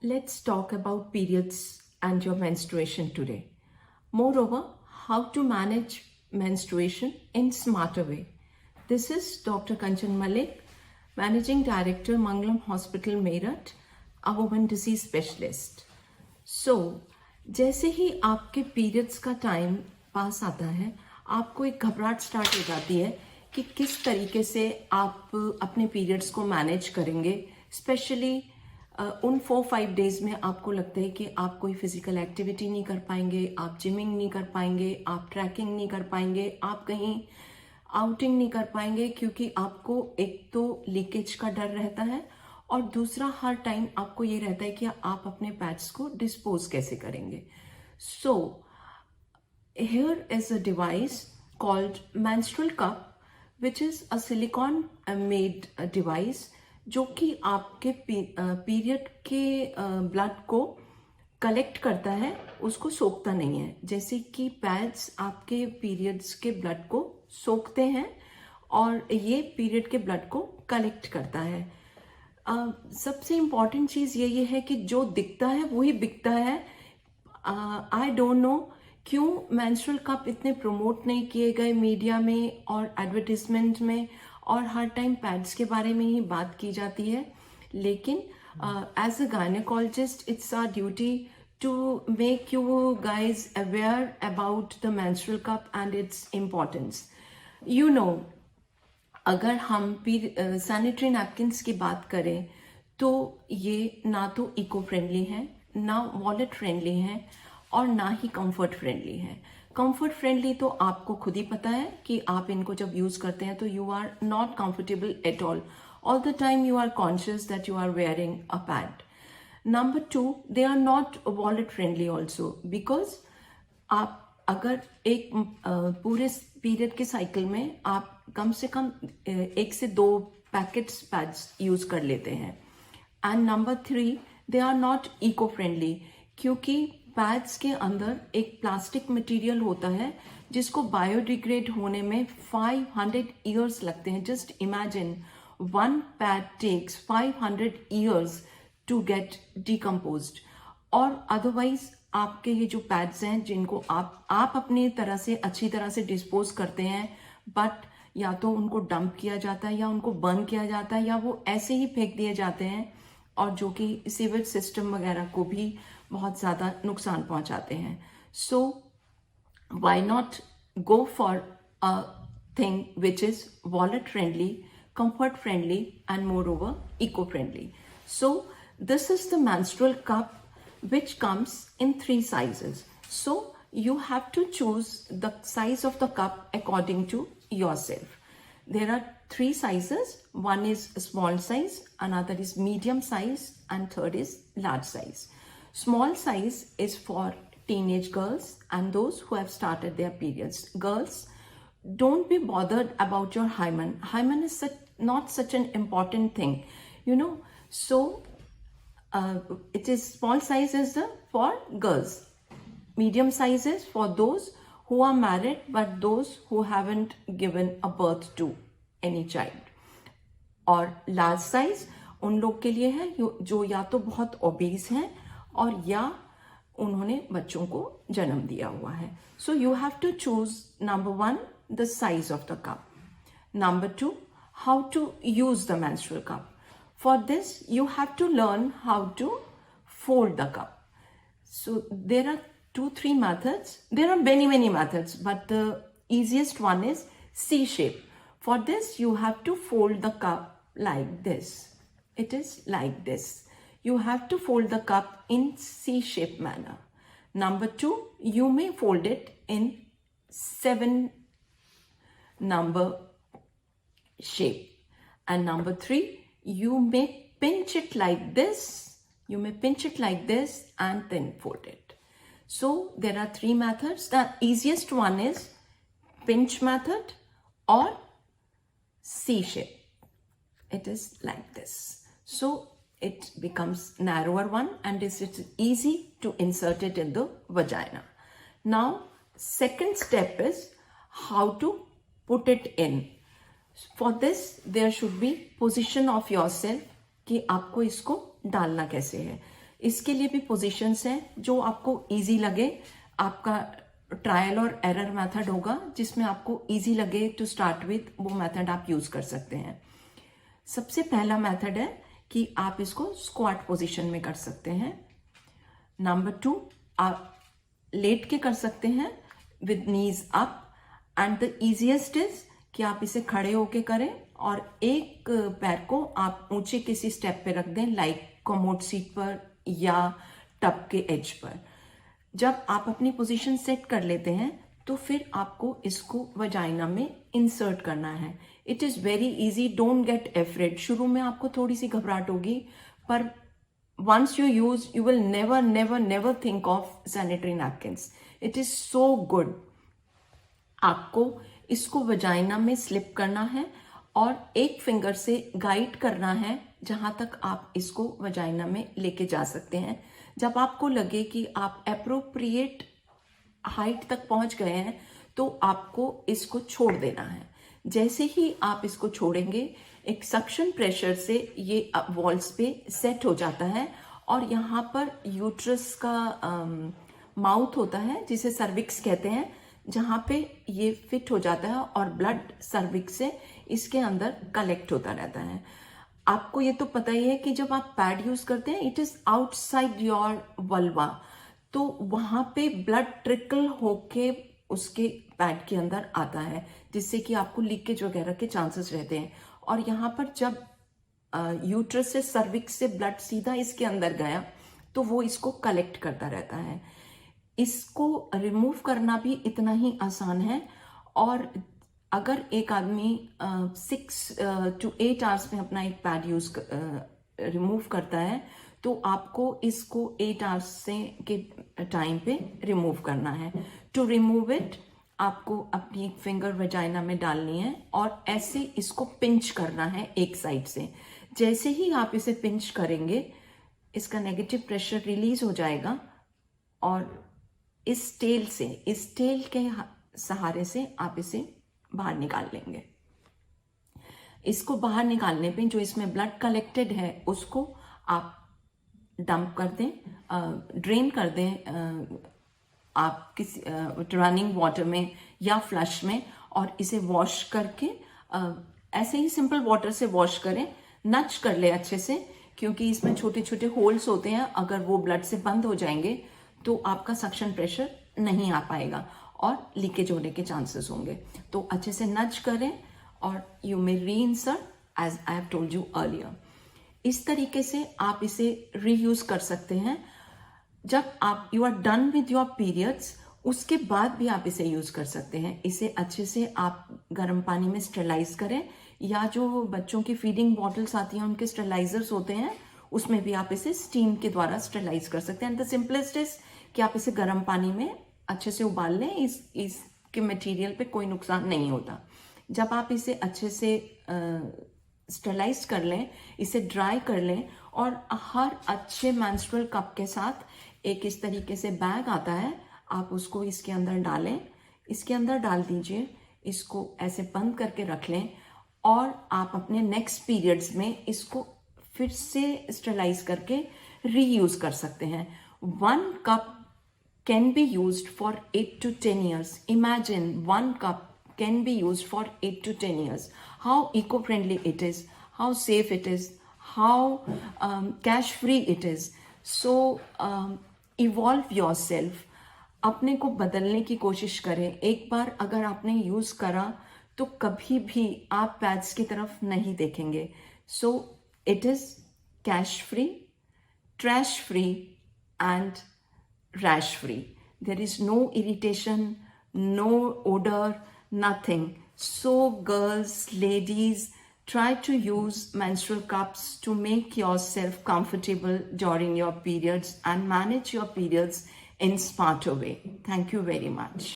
Let's talk about periods and your menstruation today. Moreover, how to manage menstruation in smarter way. This is Dr. Kanchan Malik, Managing Director, Mangalam Hospital, Meerut, a woman disease specialist. So, जैसे ही आपके periods का time pass आता है, आपको एक घबराहट start हो जाती है कि किस तरीके से आप अपने पीरियड्स को मैनेज करेंगे. स्पेशली उन 4-5 डेज में आपको लगता है कि आप कोई फिजिकल एक्टिविटी नहीं कर पाएंगे, आप जिमिंग नहीं कर पाएंगे, आप ट्रैकिंग नहीं कर पाएंगे, आप कहीं आउटिंग नहीं कर पाएंगे, क्योंकि आपको एक तो लीकेज का डर रहता है और दूसरा हर टाइम आपको ये रहता है कि आप अपने पैड्स को डिस्पोज कैसे करेंगे. So here is a device called menstrual cup, which is a silicon made device जो कि आपके पीरियड के ब्लड को कलेक्ट करता है, उसको सोखता नहीं है. जैसे कि पैड्स आपके पीरियड्स के ब्लड को सोखते हैं और ये पीरियड के ब्लड को कलेक्ट करता है. सबसे इम्पॉर्टेंट चीज़ ये है कि जो दिखता है वही बिकता है. आई डोंट नो क्यों मेंस्ट्रुअल कप इतने प्रमोट नहीं किए गए मीडिया में और एडवर्टीजमेंट में, और हर टाइम पैड्स के बारे में ही बात की जाती है. लेकिन as a gynaecologist it's our duty to make you guys aware about the menstrual cup and its importance. You know, अगर हम सैनिटरी नैपकिन्स की बात करें तो ये ना तो इको फ्रेंडली हैं, ना वॉलेट फ्रेंडली हैं और ना ही कंफर्ट फ्रेंडली हैं. कंफर्ट फ्रेंडली तो आपको खुद ही पता है कि आप इनको जब यूज करते हैं तो you are not comfortable at all the time. You are conscious that you are wearing a pad. Number 2, they are not wallet friendly also, because आप अगर एक पूरे पीरियड के साइकिल में आप कम से कम 1 से 2 पैकेट्स पैड्स यूज कर लेते हैं. And number 3, they are not eco friendly, क्योंकि पैड्स के अंदर एक प्लास्टिक मटेरियल होता है जिसको बायोडिग्रेड होने में 500 ईयर्स लगते हैं. Just imagine, 1 pad takes 500 years to get decomposed. और अदरवाइज आपके ये जो पैड्स हैं जिनको आप अपनी तरह से अच्छी तरह से डिस्पोज करते हैं, बट या तो उनको डंप किया जाता है या उनको बर्न किया जाता है या वो ऐसे ही फेंक दिए जाते हैं, और जो कि सीवेज सिस्टम वगैरह को भी बहुत ज़्यादा नुकसान पहुंचाते हैं. So why not go for a thing which is wallet friendly, comfort friendly and moreover eco friendly. So this is the menstrual cup, which comes in 3 sizes. So you have to choose the size of the cup according to yourself. There are 3 sizes. One is small size, another is medium size, and third is large size. Small size is for teenage girls and those who have started their periods. Girls, don't be bothered about your hymen. Hymen is not such an important thing, you know. So it is small size is for girls, medium size is for those who are married but those who haven't given a birth to any child, और large size उन लोग के लिए है जो या तो बहुत ओबीस हैं और या उन्होंने बच्चों को जन्म दिया हुआ है. So you have to choose, number 1, the size of the cup. Number 2, how to use the menstrual cup. For this, you have to learn how to fold the cup. So there are 2-3 methods. There are many methods, but the easiest one is C shape. For this, you have to fold the cup like this. It is like this. You have to fold the cup in C shape manner. Number 2, you may fold it in 7 number shape. And number 3, you may pinch it like this. You may pinch it like this and then fold it. So there are 3 methods. The easiest one is pinch method or C shape. It is like this. So it becomes narrower one and it's easy to insert it in the vagina. Now, second step is how to put it in. For this, there should be position of yourself कि आपको इसको डालना कैसे है. इसके लिए भी positions हैं जो आपको इजी लगे। आपका ट्रायल और एरर मेथड होगा जिसमें आपको इजी लगे टू स्टार्ट विथ, वो मेथड आप यूज कर सकते हैं। सबसे पहला मेथड है कि आप इसको स्क्वाट पोजीशन में कर सकते हैं। नंबर 2, आप लेट के कर सकते हैं with knees up, and the easiest is कि आप इसे खड़े होके करें और एक पैर को आप ऊंचे किसी स्टेप पे रख दें, लाइक कमोड सीट पर या टब के एज पर। जब आप अपनी पोजीशन सेट कर लेते हैं तो फिर आपको इसको वजाइना में इंसर्ट करना है। It is very easy, don't get afraid. शुरू में आपको थोड़ी सी घबराहट होगी, पर once you use, you will never think of sanitary napkins. It is so good. आपको इसको वजाइना में स्लिप करना है और एक फिंगर से गाइड करना है जहां तक आप इसको वजाइना में लेके जा सकते हैं। जब आपको लगे कि आप एप्रोप्रिएट हाइट तक पहुंच गए हैं तो आपको इसको छोड़ देना है। जैसे ही आप इसको छोड़ेंगे, एक सक्शन प्रेशर से ये वॉल्स पे सेट हो जाता है और यहाँ पर यूट्रस का माउथ होता है जिसे सर्विक्स कहते हैं, जहाँ पे ये फिट हो जाता है और ब्लड सर्विक्स से इसके अंदर कलेक्ट होता रहता है। आपको ये तो पता ही है कि जब आप पैड यूज करते हैं, it is outside your vulva, तो वहां पे ब्लड ट्रिकल होके उसके पैड के अंदर आता है, जिससे कि आपको लीकेज वगैरह के चांसेस रहते हैं। और यहाँ पर जब यूट्रस से सर्विक्स से ब्लड सीधा इसके अंदर गया तो वो इसको कलेक्ट करता रहता है। इसको रिमूव करना भी इतना ही आसान है। और अगर एक आदमी 6 to 8 आवर्स में अपना एक पैड यूज रिमूव करता है तो आपको इसको 8 आवर्स से के टाइम पे रिमूव करना है। टू रिमूव इट आपको अपनी एक फिंगर वजाइना में डालनी है और ऐसे इसको पिंच करना है एक साइड से। जैसे ही आप इसे पिंच करेंगे, इसका नेगेटिव प्रेशर रिलीज हो जाएगा और इस टेल के सहारे से आप इसे बाहर निकाल लेंगे। इसको बाहर निकालने पे जो इसमें ब्लड कलेक्टेड है उसको आप डंप कर दें, ड्रेन कर दें आप किसी रनिंग वाटर में या फ्लश में, और इसे वॉश करके ऐसे ही सिंपल वाटर से वॉश करें। नच कर ले अच्छे से, क्योंकि इसमें छोटे छोटे होल्स होते हैं, अगर वो ब्लड से बंद हो जाएंगे तो आपका सक्शन प्रेशर नहीं आ पाएगा और लीकेज होने के चांसेस होंगे। तो अच्छे से नच करें और you may reinsert as I have told you earlier. इस तरीके से आप इसे रीयूज कर सकते हैं। जब आप you are done with your periods, उसके बाद भी आप इसे यूज कर सकते हैं। इसे अच्छे से आप गर्म पानी में स्टेरलाइज करें, या जो बच्चों की फीडिंग बॉटल्स आती हैं उनके स्टेरलाइजर्स होते हैं, उसमें भी आप इसे स्टीम के द्वारा स्टेरलाइज कर सकते हैं। एंड द सिंपलेस्ट इज कि आप इसे गर्म पानी में अच्छे से उबाल लें। इसके मटेरियल पे कोई नुकसान नहीं होता। जब आप इसे अच्छे से स्टेरलाइज कर लें, इसे ड्राई कर लें, और हर अच्छे मेंस्ट्रुअल कप के साथ एक इस तरीके से बैग आता है, आप उसको इसके अंदर डालें, इसके अंदर डाल दीजिए, इसको ऐसे बंद करके रख लें और आप अपने नेक्स्ट पीरियड्स में इसको फिर से स्टेरलाइज करके रीयूज कर सकते हैं। 1 cup can be used for 8 to 10 years. Imagine 1 cup can be used for 8 to 10 years. How eco-friendly it is, how safe it is, how cash-free it is. So evolve yourself. अपने को बदलने की कोशिश करें। एक बार अगर आपने यूज करा तो कभी भी आप पैड्स की तरफ नहीं देखेंगे। So it is cash-free, trash-free and rash-free. There is no irritation, no odor, nothing. So girls, ladies, try to use menstrual cups to make yourself comfortable during your periods and manage your periods in smarter way. Thank you very much.